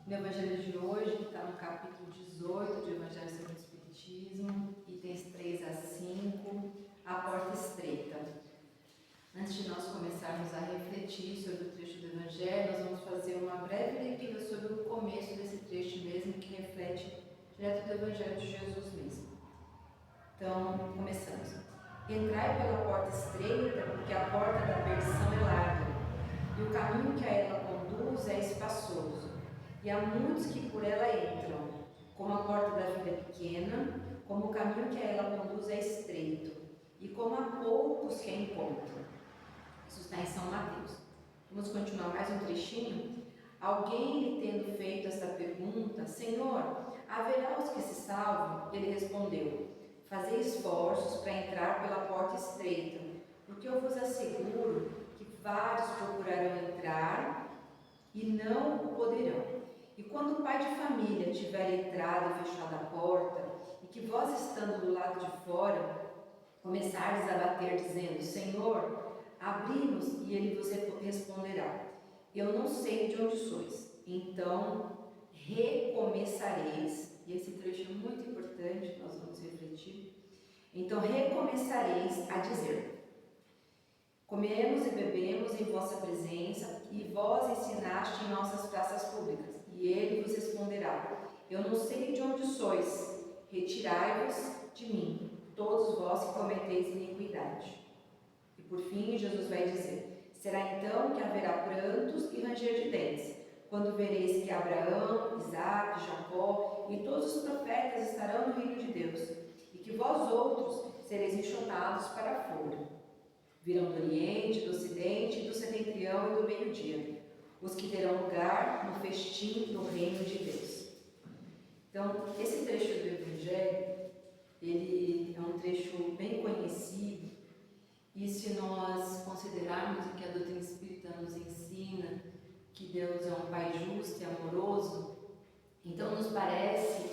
No Evangelho de hoje, que está no capítulo 18 do Evangelho segundo o Espiritismo, itens 3 a 5, a porta estreita. Antes de nós começarmos a refletir sobre o trecho do Evangelho, nós vamos fazer uma breve leitura sobre o começo desse trecho mesmo, que reflete direto do Evangelho de Jesus mesmo. Então, começamos. Entrai pela porta estreita, porque a porta da perdição é larga, e o caminho que a ela conduz é espaçoso, e há muitos que por ela entram, como a porta da vida é pequena, como o caminho que a ela conduz é estreito, e como há poucos que a encontram. Isso está em São Mateus. Vamos continuar mais um trechinho. Alguém lhe tendo feito esta pergunta: Senhor, haverá os que se salvem? Ele respondeu: fazei esforços para entrar pela porta estreita, porque eu vos asseguro que vários procurarão entrar e não o poderão. E quando o pai de família tiver entrado e fechado a porta, e que vós, estando do lado de fora, começares a bater, dizendo: Senhor, abri-nos, e ele vos responderá: eu não sei de onde sois. Então recomeçareis, e esse trecho é muito importante, nós vamos refletir. Então recomeçareis a dizer: comemos e bebemos em vossa presença, e vós ensinaste em nossas praças públicas. E ele vos responderá: eu não sei de onde sois, retirai-vos de mim, todos vós que cometeis iniquidade. E por fim, Jesus vai dizer: será então que haverá prantos e ranger de dentes, quando vereis que Abraão, Isaque, Jacó e todos os profetas estarão no reino de Deus, e que vós outros sereis enxotados para fora. Virão do Oriente, do Ocidente, do Setentrião e do meio-dia, os que terão lugar no festim do reino de Deus. Então, esse trecho do Evangelho, ele é um trecho bem conhecido, e se nós considerarmos o que a doutrina espírita nos ensina, que Deus é um Pai justo e amoroso, então nos parece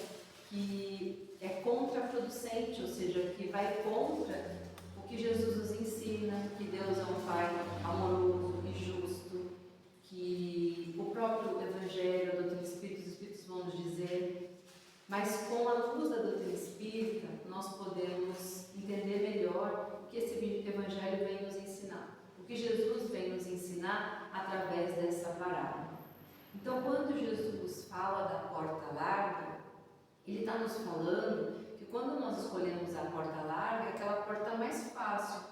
que é contraproducente, ou seja, que vai contra o que Jesus nos ensina, que Deus é um Pai amoroso e justo, que o próprio Evangelho, a doutrina espírita, os Espíritos vão nos dizer. Mas com a luz da doutrina espírita, nós podemos entender melhor o que esse Evangelho vem nos ensinar, o que Jesus vem nos ensinar através dessa parábola. Então, quando Jesus fala da porta larga, ele está nos falando que quando nós escolhemos a porta larga, é aquela porta mais fácil,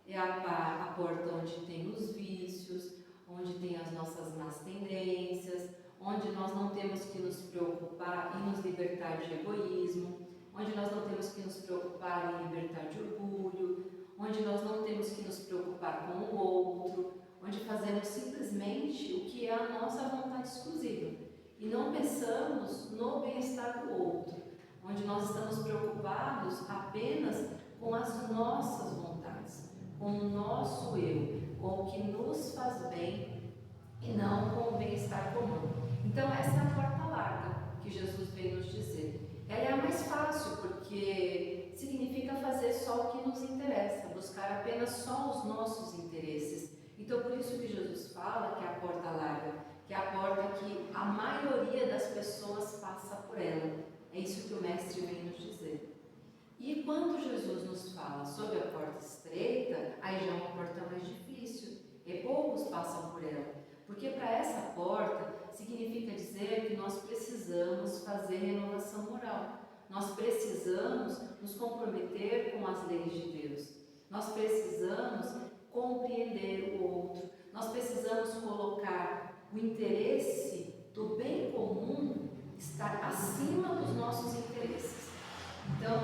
é a porta onde tem os vícios, onde tem as nossas más tendências, onde nós não temos que nos preocupar em nos libertar de egoísmo, onde nós não temos que nos preocupar em libertar de orgulho, onde nós não temos que nos preocupar com o outro, onde fazemos simplesmente o que é a nossa vontade exclusiva e não pensamos no bem-estar do outro, onde nós estamos preocupados apenas com as nossas vontades, com o nosso eu, com o que nos faz bem e não com o bem-estar comum. Então essa é a porta larga que Jesus veio nos dizer. Ela é a mais fácil porque significa fazer só o que nos interessa, buscar apenas só os nossos interesses. Então por isso que Jesus fala que é a porta larga, que é a porta que a maioria das pessoas passa por ela. É isso que o Mestre vem nos dizer. E quando Jesus nos fala sobre a porta estreita, aí já é uma porta mais difícil, e poucos passam por ela. Porque para essa porta significa dizer que nós precisamos fazer renovação moral. Nós precisamos nos comprometer com as leis de Deus. Nós precisamos compreender o outro. Nós precisamos colocar o interesse do bem comum estar acima dos nossos interesses. Então,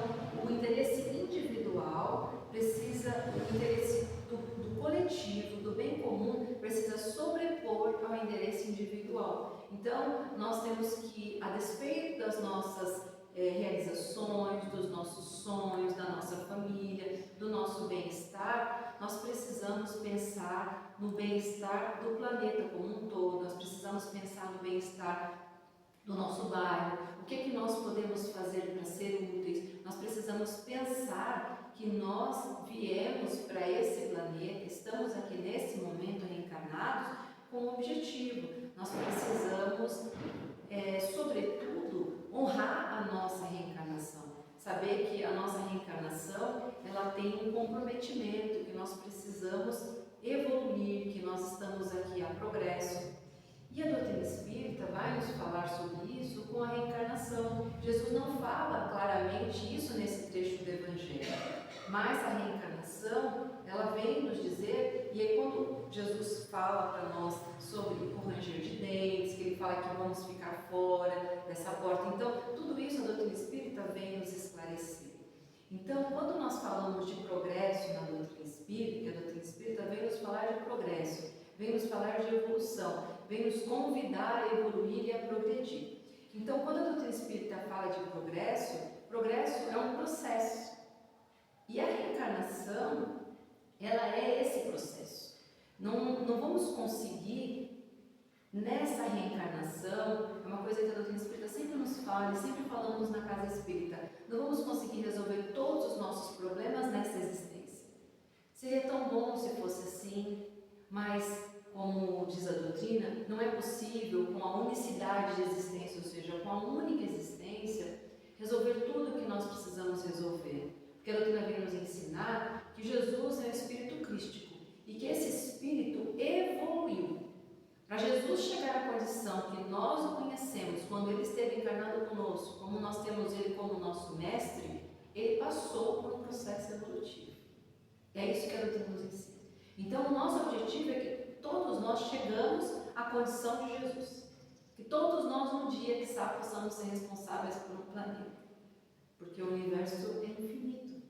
o interesse individual precisa, o interesse do coletivo, do bem comum, precisa sobrepor ao interesse individual. Então, nós temos que, a despeito das nossas realizações, dos nossos sonhos, da nossa família, do nosso bem-estar, nós precisamos pensar no bem-estar do planeta como um todo, nós precisamos pensar no bem-estar do nosso bairro, o que nós podemos fazer para ser úteis. Nós precisamos pensar que nós viemos para esse planeta, estamos aqui nesse momento reencarnados com um objetivo. Nós precisamos comprometimento, que nós precisamos evoluir, que nós estamos aqui a progresso. E a doutrina espírita vai nos falar sobre isso com a reencarnação. Jesus não fala claramente isso nesse trecho do Evangelho, mas a reencarnação, ela vem nos dizer, e aí quando Jesus fala para nós sobre o ranger de dentes, que ele fala que vamos ficar fora dessa porta, então tudo isso a doutrina espírita vem nos esclarecer. Então, quando nós falamos de progresso na doutrina espírita, a doutrina espírita vem nos falar de progresso, vem nos falar de evolução, vem nos convidar a evoluir e a progredir. Então, quando a doutrina espírita fala de progresso, progresso é um processo. E a reencarnação, ela é esse processo. Não vamos conseguir, nessa reencarnação, é uma coisa que a doutrina espírita sempre nos fala, e sempre falamos na casa espírita, não vamos conseguir resolver todos os nossos problemas nessa existência. Seria tão bom se fosse assim, mas, como diz a doutrina, não é possível, com a unicidade de existência, ou seja, com a única existência, resolver tudo o que nós precisamos resolver. Porque a doutrina vem nos ensinar que Jesus é o Espírito Crístico e que esse Espírito evoluiu. Para Jesus chegar à condição que nós o conhecemos quando ele esteve encarnado conosco, como nós temos ele como nosso mestre, ele passou por um processo evolutivo. É isso que a doutrina nos ensina. Então, o nosso objetivo é que todos nós chegamos à condição de Jesus. Que todos nós, um dia, que sabe, possamos ser responsáveis por um planeta. Porque o universo é infinito.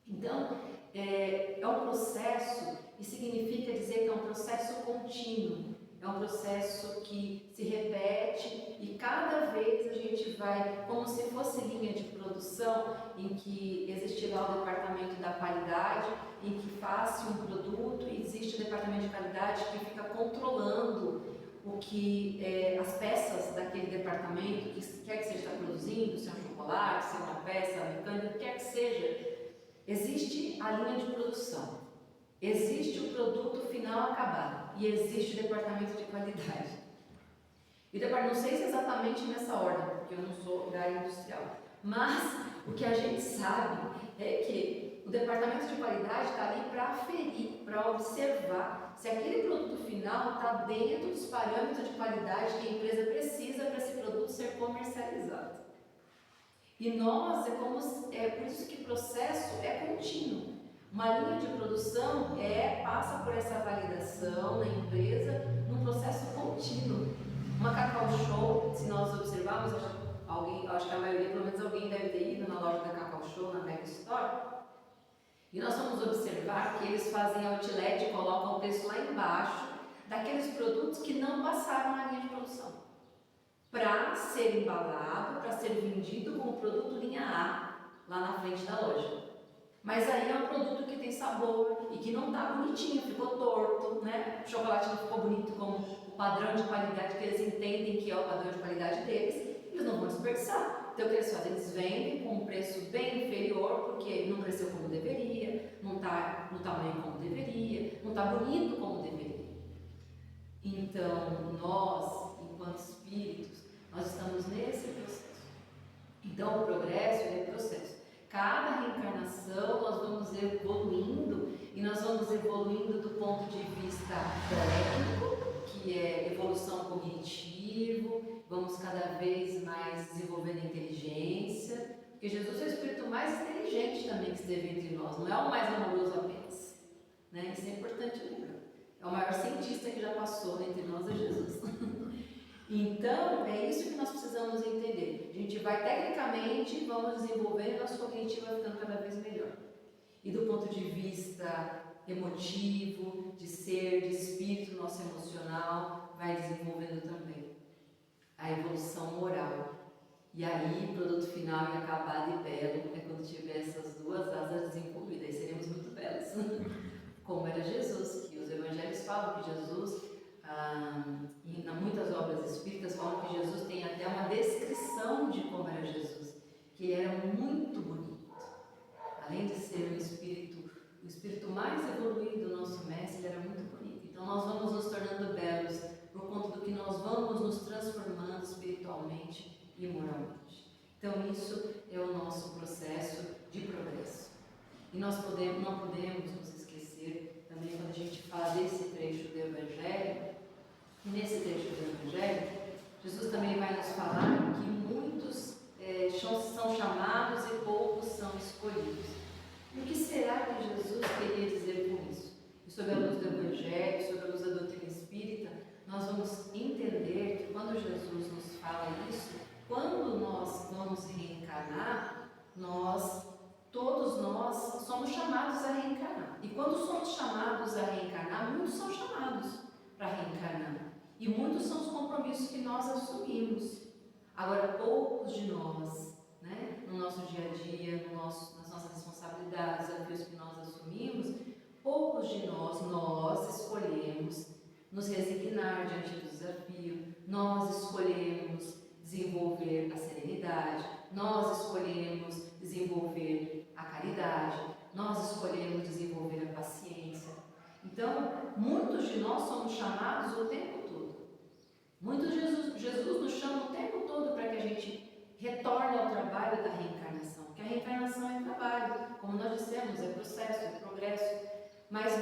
Então, é um processo, e significa dizer que é um processo contínuo. É um processo que se repete e cada vez a gente vai, como se fosse linha de produção, em que existe lá o departamento da qualidade, em que faz-se um produto e existe o departamento de qualidade que fica controlando o que as peças daquele departamento, que quer que seja produzindo, se é um chocolate, se é uma peça mecânica, o que quer que seja, existe a linha de produção. Existe o produto final acabado e existe o departamento de qualidade. E não sei se é exatamente nessa ordem, porque eu não sou da área industrial, mas o que a gente sabe é que o departamento de qualidade está ali para aferir, para observar se aquele produto final está dentro dos parâmetros de qualidade que a empresa precisa para esse produto ser comercializado. E nós, por isso que o processo é contínuo. Uma linha de produção passa por essa validação na empresa num processo contínuo. Uma Cacau Show, se nós observarmos, acho que a maioria, pelo menos alguém deve ter ido na loja da Cacau Show, na Mega Store, e nós vamos observar que eles fazem outlet e colocam o preço lá embaixo daqueles produtos que não passaram na linha de produção, para ser embalado, para ser vendido como produto linha A, lá na frente da loja. Mas aí é um produto que tem sabor e que não está bonitinho, ficou torto, né? O chocolate não ficou bonito como o padrão de qualidade que eles entendem que é o padrão de qualidade deles, eles não vão desperdiçar. Então o que eles fazem? Eles vendem com um preço bem inferior, porque não cresceu como deveria, não está no tamanho como deveria, não está bonito como deveria. Então nós, enquanto espíritos, nós estamos nesse processo. Então o progresso é processo. Cada reencarnação nós vamos evoluindo e nós vamos evoluindo do ponto de vista técnico, que é evolução cognitiva, vamos cada vez mais desenvolvendo inteligência, porque Jesus é o espírito mais inteligente também que esteve entre nós, não é o mais amoroso apenas, né? Isso é importante lembrar. É o maior cientista que já passou entre nós, é Jesus. Então, é isso que nós precisamos entender. A gente vai tecnicamente, vamos desenvolvendo, nosso cognitivo vai ficando cada vez melhor. E do ponto de vista emotivo, de ser, de espírito, nosso emocional, vai desenvolvendo também a evolução moral. E aí, o produto final e acabado e belo é quando tiver essas duas asas desenvolvidas, aí seremos muito belos. Como era Jesus, que os evangelhos falam que Jesus... e em muitas obras espíritas falam que Jesus tem até uma descrição de como era Jesus, que ele era muito bonito. Além de ser o espírito mais evoluído do nosso mestre, ele era muito bonito. Então nós vamos nos tornando belos por conta do que nós vamos nos transformando espiritualmente e moralmente. Então isso é o nosso processo de progresso. E nós não podemos nos esquecer também quando a gente fala desse trecho do Evangelho, e nesse trecho do Evangelho, Jesus também vai nos falar que muitos são chamados e poucos são escolhidos. E o que será que Jesus queria dizer com isso? E sob a luz do Evangelho, sob a luz da doutrina espírita, nós vamos entender que quando Jesus nos fala isso, quando nós vamos reencarnar, todos nós somos chamados a reencarnar. E quando somos chamados a reencarnar, muitos são chamados para reencarnar. E muitos são os compromissos que nós assumimos. Agora, poucos de nós, né, no nosso dia a dia, nas nossas responsabilidades, desafios que nós assumimos, poucos de nós escolhemos nos resignar diante do desafio, nós escolhemos desenvolver a serenidade, nós escolhemos desenvolver a caridade, nós escolhemos desenvolver a paciência. Então, muitos de nós somos chamados o tempo todo. Jesus nos chama o tempo todo para que a gente retorne ao trabalho da reencarnação, porque a reencarnação é trabalho, como nós dissemos, é processo, é progresso. Mas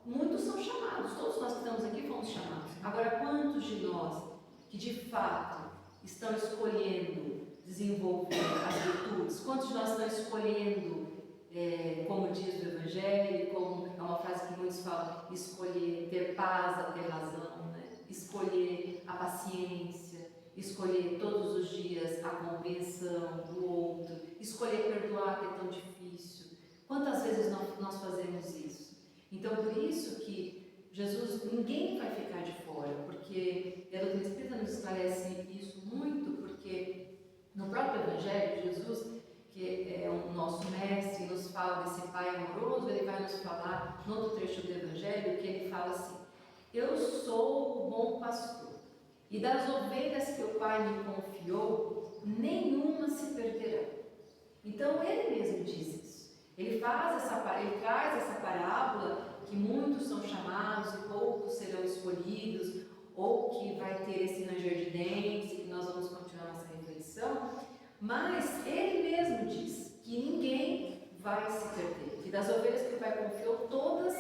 muitos são chamados, todos nós que estamos aqui fomos chamados. Agora, quantos de nós que de fato estão escolhendo desenvolver as virtudes? Quantos de nós estão escolhendo, como diz o Evangelho, como é uma frase que muitos falam, escolher ter paz, a ter razão, né? Escolher a paciência, escolher todos os dias a compreensão do outro, escolher perdoar, que é tão difícil. Quantas vezes nós fazemos isso? Então, por isso que Jesus, ninguém vai ficar de fora, porque a doutrina espírita nos esclarece isso muito, porque no próprio Evangelho, Jesus, que é o nosso mestre, nos fala desse Pai amoroso, ele vai nos falar, no outro trecho do Evangelho, que ele fala assim: eu sou o bom pastor, e das ovelhas que o Pai me confiou, nenhuma se perderá. Então, ele mesmo diz isso. Ele traz essa parábola que muitos são chamados e poucos serão escolhidos, ou que vai ter esse ranger de dentes, que nós vamos continuar nossa reflexão, mas ele mesmo diz que ninguém vai se perder, que das ovelhas que o Pai confiou, todas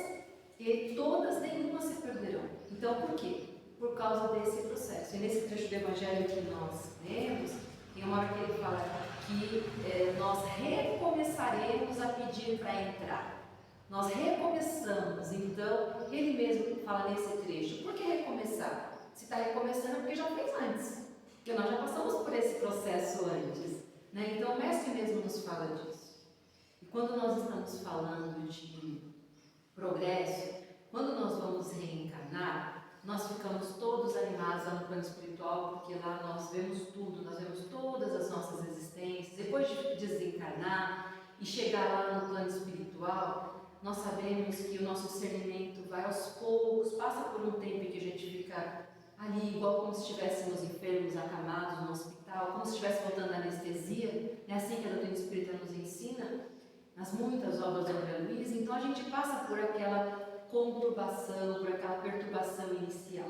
nenhuma se perderão. Então, por quê? Por causa desse processo. E nesse trecho do Evangelho que nós lemos, tem uma hora que ele fala que nós recomeçaremos a pedir para entrar. Nós recomeçamos, então, ele mesmo fala nesse trecho. Por que recomeçar? Se está recomeçando é porque já fez antes, porque nós já passamos por esse processo antes, né? Então o Mestre mesmo nos fala disso. E quando nós estamos falando de progresso, quando nós vamos reencarnar, nós ficamos todos animados lá no plano espiritual, porque lá nós vemos tudo, nós vemos todas as nossas existências. Depois de desencarnar e chegar lá no plano espiritual, nós sabemos que o nosso discernimento vai aos poucos, passa por um tempo em que a gente fica ali, igual como se estivéssemos enfermos, acamados no hospital, como se estivesse voltando a anestesia, é assim que a doutrina espírita nos ensina, nas muitas obras do André Luiz. Então a gente passa por aquela conturbação, por aquela perturbação inicial.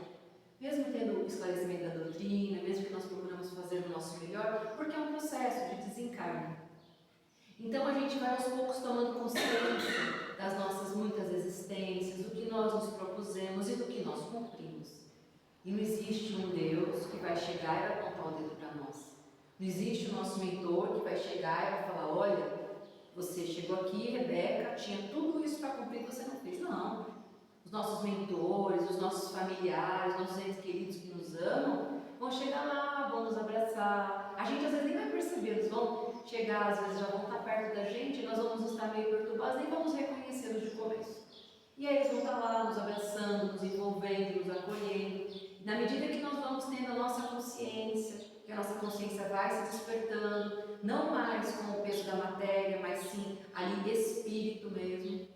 Mesmo tendo o esclarecimento da doutrina, mesmo que nós procuramos fazer o nosso melhor, porque é um processo de desencarne. Então a gente vai aos poucos tomando consciência das nossas muitas existências, do que nós nos propusemos e do que nós cumprimos. E não existe um Deus que vai chegar e vai apontar o dedo para nós. Não existe o nosso mentor que vai chegar e vai falar: olha, você chegou aqui, Rebeca, tinha tudo isso para cumprir e você não fez. Não. Os nossos mentores, os nossos familiares, nossos entes queridos que nos amam, vão chegar lá, vão nos abraçar. A gente às vezes nem vai perceber, eles vão chegar, às vezes já vão estar perto da gente, e nós vamos estar meio perturbados, nem vamos reconhecê-los de começo. E aí eles vão estar lá nos abraçando, nos envolvendo, nos acolhendo. E na medida que nós vamos tendo a nossa consciência, que a nossa consciência vai se despertando, não mais com o peso da matéria, mas sim ali espírito mesmo,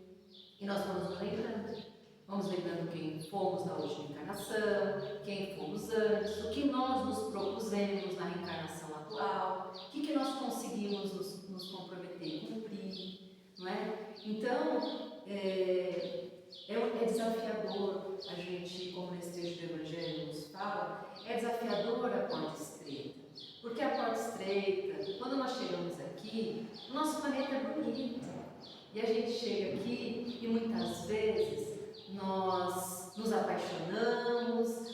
e nós vamos nos lembrando quem fomos na última encarnação, quem fomos antes, o que nós nos propusemos na reencarnação atual, o que nós conseguimos nos comprometer e cumprir, não é? Então, é desafiador a gente, como nesse trecho do Evangelho nos fala, é desafiador a porta estreita. Porque a porta estreita, quando nós chegamos aqui, o nosso planeta é bonito, E a gente chega aqui e muitas vezes nós nos apaixonamos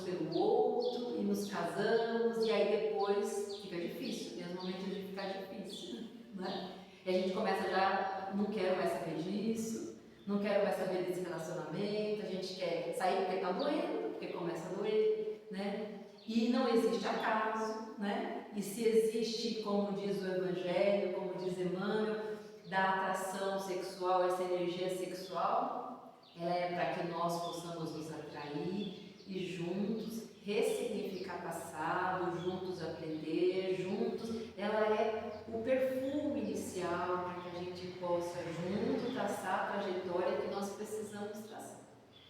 pelo outro e nos casamos, e aí depois fica difícil, tem os momentos de ficar difícil, né? E a gente começa já, não quero mais saber disso, não quero mais saber desse relacionamento, a gente quer sair porque está doendo, porque começa a doer, né? E não existe acaso, né? E se existe, como diz o Evangelho, como diz Emmanuel, da atração sexual, essa energia sexual, ela é para que nós possamos nos atrair e juntos ressignificar passado, juntos aprender, juntos, ela é o perfume inicial para que a gente possa junto traçar a trajetória que nós precisamos traçar.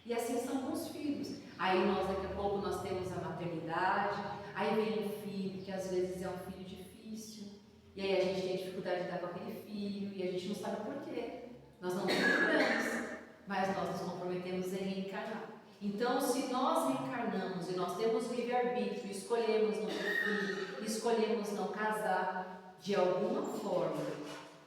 E assim são com os filhos. Aí nós, daqui a pouco, nós temos a maternidade, aí vem um filho que às vezes é um filho difícil, e aí a gente tem dificuldade de lidar com aquele filho, e a gente não sabe por quê. Nós não procuramos, mas nós nos comprometemos em reencarnar. Então, se nós reencarnamos e nós temos livre-arbítrio, escolhemos não ter filho, escolhemos não casar, de alguma forma,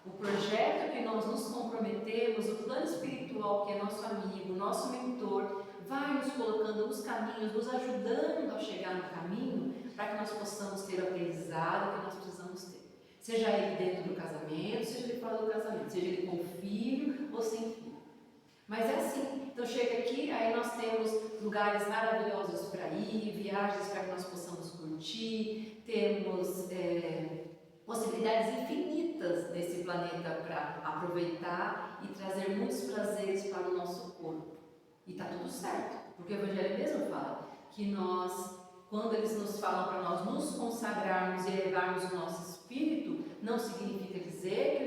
o projeto que nós nos comprometemos, o plano espiritual que é nosso amigo, nosso mentor, vai nos colocando nos caminhos, nos ajudando a chegar no caminho para que nós possamos ter o aprendizado que nós precisamos ter. Seja ele dentro do casamento, seja ele fora do casamento, seja ele com filho ou sem filho. Mas é assim, então chega aqui, aí nós temos lugares maravilhosos para ir, viagens para que nós possamos curtir, temos possibilidades infinitas nesse planeta para aproveitar e trazer muitos prazeres para o nosso corpo. E está tudo certo, porque o Evangelho mesmo fala que nós, quando eles nos falam para nós nos consagrarmos e elevarmos o nosso espírito, não significa dizer que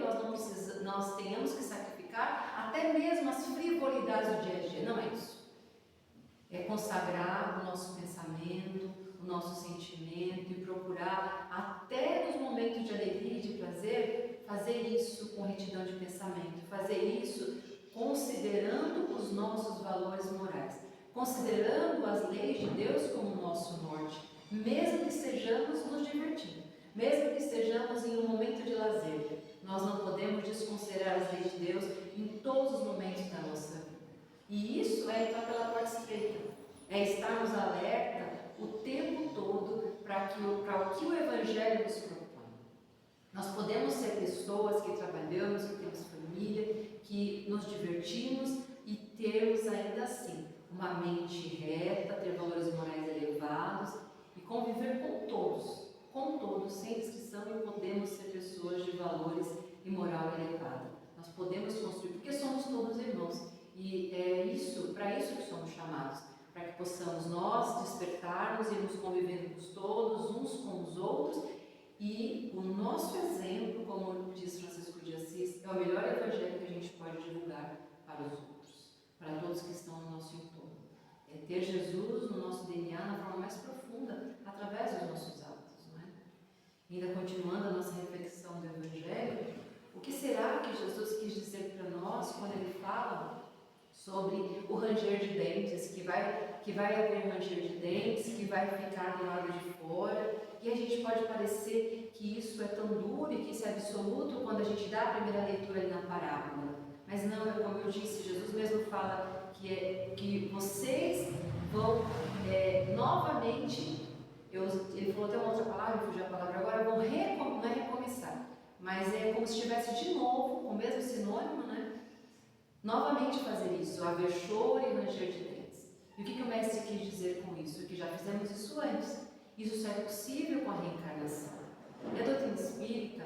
nós tenhamos que sacrificar até mesmo as frivolidades do dia a dia. Não é isso. É consagrar o nosso pensamento, o nosso sentimento e procurar, até nos momentos de alegria e de prazer, fazer isso com retidão de pensamento, fazer isso considerando os nossos valores morais, considerando as leis de Deus como nosso norte, mesmo que estejamos nos divertindo, mesmo que estejamos em um momento de lazer, nós não podemos desconsiderar as leis de Deus em todos os momentos da nossa vida. E isso é entrar pela porta estreita, é estarmos alerta o tempo todo para o que o Evangelho nos propõe. Nós podemos ser pessoas que trabalhamos, que temos família, que nos divertimos e termos ainda assim uma mente reta, ter valores morais elevados e conviver com todos, sem discrição, e podemos ser pessoas de valores e moral elevada. Nós podemos construir, porque somos todos irmãos, e é isso, para isso que somos chamados, para que possamos nós despertarmos e nos convivermos todos, uns com os outros, e o nosso exemplo, como diz Francisco de Assis, é o melhor evangelho que a gente pode divulgar para os outros, para todos que estão no nosso entorno. É ter Jesus no nosso DNA na forma mais profunda, através dos nossos atos, não é? Ainda continuando a nossa reflexão do evangelho, o que será que Jesus quis dizer para nós quando ele fala sobre o ranger de dentes, que vai haver ranger de dentes, que vai ficar do lado de fora, e a gente pode parecer que isso é tão duro e que isso é absoluto quando a gente dá a primeira leitura ali na parábola. Mas não, é como eu disse, Jesus mesmo fala que vocês vão novamente, ele falou até uma outra palavra, eu fugi a palavra agora, vão não é recomeçar, mas é como se estivesse de novo, com o mesmo sinônimo, né? Novamente fazer isso, haver choro e ranger de dentes. E o que o mestre quis dizer com isso? Que já fizemos isso antes. Isso só é possível com a reencarnação. E a doutrina espírita,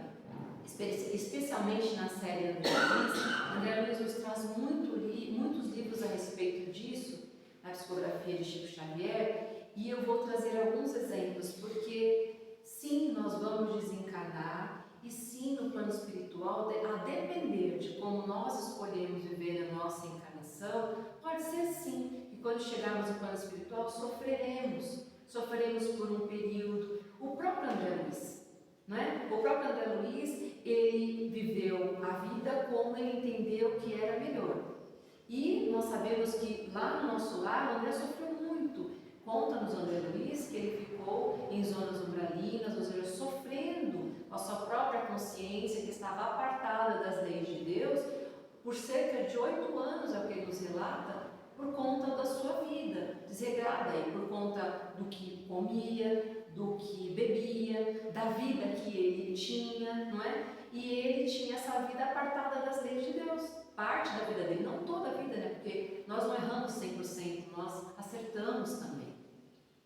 especialmente na série André Luiz nos traz muitos livros a respeito disso, na psicografia de Chico Xavier, e eu vou trazer alguns exemplos, porque sim, nós vamos desencarnar, e sim, no plano espiritual, a depender de como nós escolhemos viver a nossa encarnação, pode ser sim, que quando chegarmos no plano espiritual, sofreremos por um período. O próprio André Luiz, não é? O próprio André Luiz, ele viveu a vida como ele entendeu que era melhor. E nós sabemos que lá no nosso lar, o André sofreu muito. Conta-nos André Luiz que ele ficou em zonas umbralinas, ou seja, sofrendo a sua própria consciência, que estava apartada das leis de Deus, por cerca de 8 anos, é o que ele nos relata, por conta da sua vida desregrada, e por conta do que comia, do que bebia, da vida que ele tinha, não é? E ele tinha essa vida apartada das leis de Deus, parte da vida dele, não toda a vida, né? Porque nós não erramos 100%, nós acertamos também.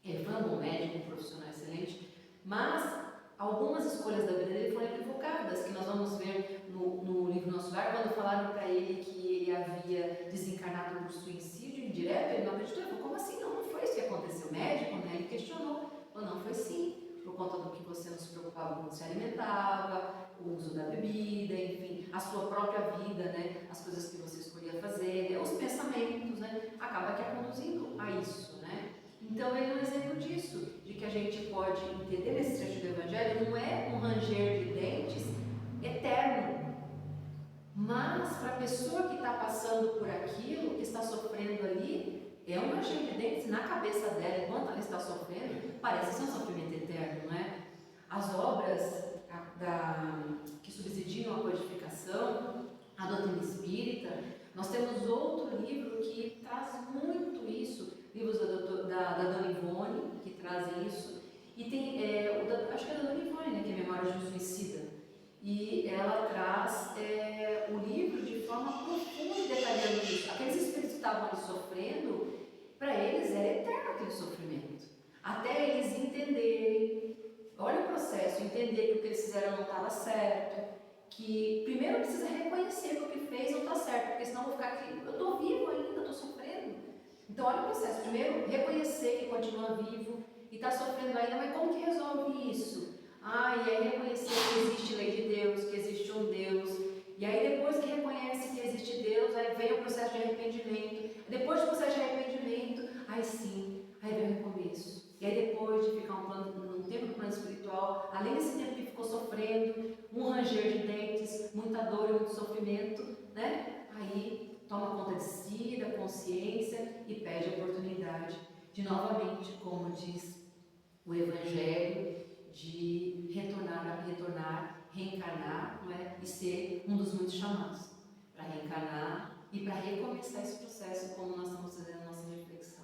Ele foi um bom médico, um profissional excelente, mas algumas escolhas da vida dele foram equivocadas, que nós vamos ver no livro Nosso Lar, quando falaram para ele que ele havia desencarnado por suicídio indireto, ele não acreditou. Ele falou: como assim? Não, não foi isso que aconteceu. O médico, né, ele questionou. Falou: não, foi sim, por conta do que você não se preocupava quando se alimentava, o uso da bebida, enfim, a sua própria vida, né, as coisas que você escolhia fazer, né, os pensamentos, né, acaba que é conduzindo a isso, né. Então ele é um exemplo disso, de que a gente pode entender nesse trecho do Evangelho, não é um ranger de dentes eterno, mas para a pessoa que está passando por aquilo, que está sofrendo ali, é um ranger de dentes na cabeça dela, enquanto ela está sofrendo, parece ser um sofrimento eterno, não é? As obras que subsidiam a codificação, a doutrina espírita, nós temos outro livro que traz muito isso, livros da Dona Ivone, que trazem isso, e tem, acho que é da Dona Ivone, né, que é Memória de um Suicida, e ela traz o livro de forma profunda e detalhando isso. Aqueles espíritos que estavam ali sofrendo, para eles era eterno aquele sofrimento, até eles entenderem, olha o processo, entender que o que eles fizeram não estava certo, que primeiro precisa reconhecer que o que fez não está certo, porque senão eu vou ficar aqui, eu estou vivo ainda, estou sofrendo. Então olha o processo, primeiro reconhecer que continua vivo e está sofrendo ainda, mas como que resolve isso? E aí reconhecer que existe lei de Deus, que existe um Deus, e aí depois que reconhece que existe Deus, aí vem o processo de arrependimento, depois do processo de arrependimento, aí sim, aí vem o recomeço, e aí depois de ficar um tempo no plano espiritual, além desse tempo que ficou sofrendo, um ranger de dentes, muita dor e muito sofrimento, né? Aí toma conta de si, da consciência e pede a oportunidade de novamente, como diz o Evangelho, de retornar, reencarnar, não é? E ser um dos muitos chamados para reencarnar e para recomeçar esse processo, como nós estamos fazendo a nossa reflexão.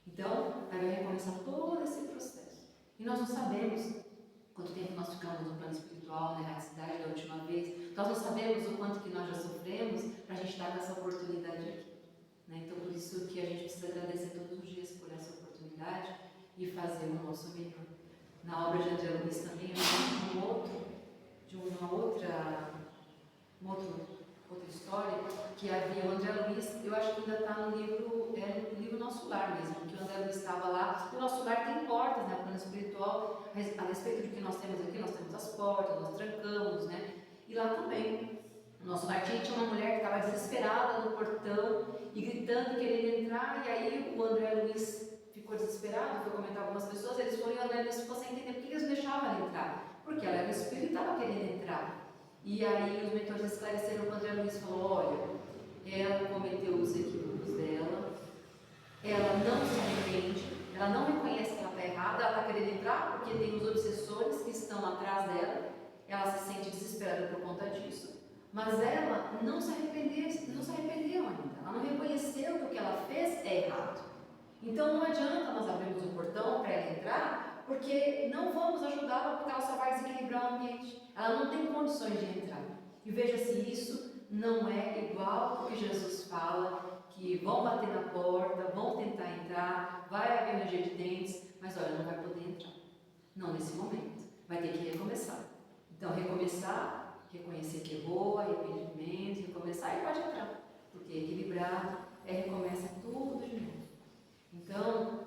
Então, vai recomeçar todo esse processo. E nós não sabemos quanto tempo nós ficamos no plano espiritual, na erraticidade da última vez. Nós não sabemos o quanto que nós já sofremos para a gente estar com essa oportunidade aqui, né? Então, por isso que a gente precisa agradecer todos os dias por essa oportunidade e fazer o nosso melhor. Na obra de André Luiz também, uma outra história, que havia o André Luiz, eu acho que ainda está no livro Nosso Lar mesmo, que o André Luiz estava lá. O Nosso Lar tem portas, né, o plano espiritual, a respeito do que nós temos aqui, nós temos as portas, nós trancamos, né, e lá também, no Nosso Lar tinha uma mulher que estava desesperada no portão e gritando, querendo entrar, e aí o André Luiz ficou desesperado, foi comentar com algumas pessoas, eles foram e o André Luiz ficou sem entender por que eles não deixavam ela entrar, porque ela era o espírito e estava querendo entrar. E aí os mentores esclareceram para o André Luiz, falou: olha, ela cometeu os equívocos dela, ela não se arrepende, ela não reconhece que ela está errada, ela está querendo entrar porque tem os obsessores que estão atrás dela, ela se sente desesperada por conta disso, mas ela não se arrependeu ainda, ela não reconheceu que o que ela fez é errado. Então não adianta nós abrirmos o portão para ela entrar, porque não vamos ajudá-la, porque ela só vai desequilibrar o ambiente. Ela não tem condições de entrar. E veja se isso não é igual ao que Jesus fala, que vão bater na porta, vão tentar entrar, vai haver ranger de dentes, mas olha, não vai poder entrar. Não nesse momento. Vai ter que recomeçar. Então recomeçar, reconhecer que errou, arrependimento, recomeçar e pode entrar. Porque equilibrado, recomeça tudo de novo. Então,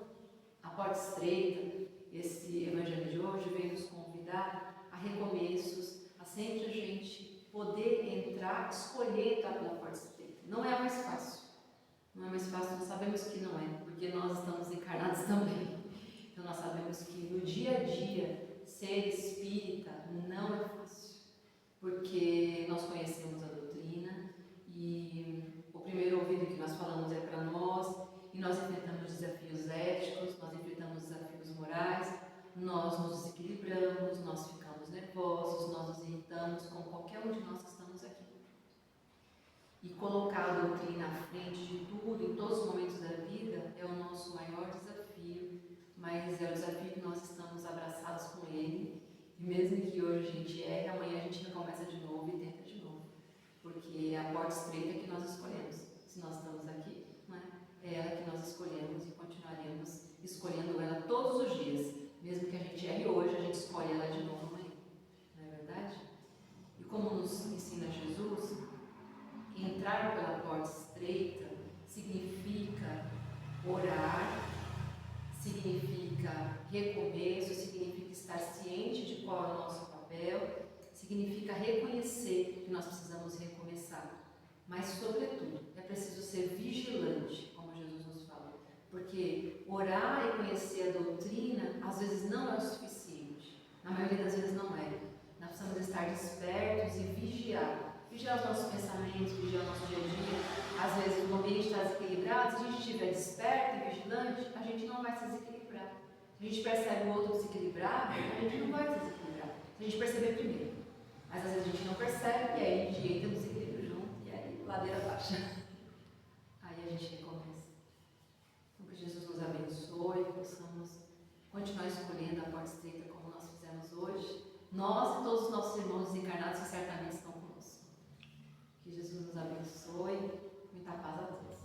a porta estreita, esse Evangelho de hoje vem nos convidar a recomeços, a sempre a gente poder entrar, escolher estar pela porta estreita. Não é mais fácil, nós sabemos que não é, porque nós estamos encarnados também. Então nós sabemos que no dia a dia, ser espírita não é fácil, porque nós conhecemos a doutrina e o primeiro ouvido que nós falamos é para nós, e nós enfrentamos desafios éticos, nós enfrentamos desafios morais, nós nos desequilibramos, nós ficamos nervosos, nós nos irritamos com qualquer um de nós que estamos aqui. E colocar a doutrina à frente de tudo, em todos os momentos da vida, é o nosso maior desafio, mas é o desafio que nós estamos abraçados com ele. E mesmo que hoje a gente erre, amanhã a gente recomeça de novo e tenta de novo. Porque é a porta estreita que nós escolhemos, se nós estamos aqui, né? É ela que nós escolhemos e continuaremos escolhendo ela todos os dias. Mesmo que a gente erre hoje, a gente escolhe ela de novo amanhã. Não é verdade? E como nos ensina Jesus, entrar pela porta estreita significa orar, significa recomeço, significa estar ciente de qual é o nosso papel, significa reconhecer que nós precisamos recomeçar. Mas, sobretudo, é preciso ser vigilante, como Jesus nos fala, porque orar e conhecer a doutrina às vezes não é o suficiente, na maioria das vezes não é. Nós precisamos estar despertos e vigiar. Vigiar os nossos pensamentos, vigiar o nosso dia a dia. Às vezes o ambiente está desequilibrado, se a gente estiver desperto e vigilante, a gente não vai se desequilibrar. Se a gente percebe o outro desequilibrado, a gente não vai se desequilibrar. Se a gente perceber primeiro. Mas às vezes a gente não percebe e aí a gente entra no desequilíbrio junto e aí ladeira baixa. Aí a gente recomeça. Então que Jesus nos abençoe e possamos continuar escolhendo a porta estreita como nós fizemos hoje. Nós e todos os nossos irmãos desencarnados que certamente estão conosco. Que Jesus nos abençoe. Muita paz a todos.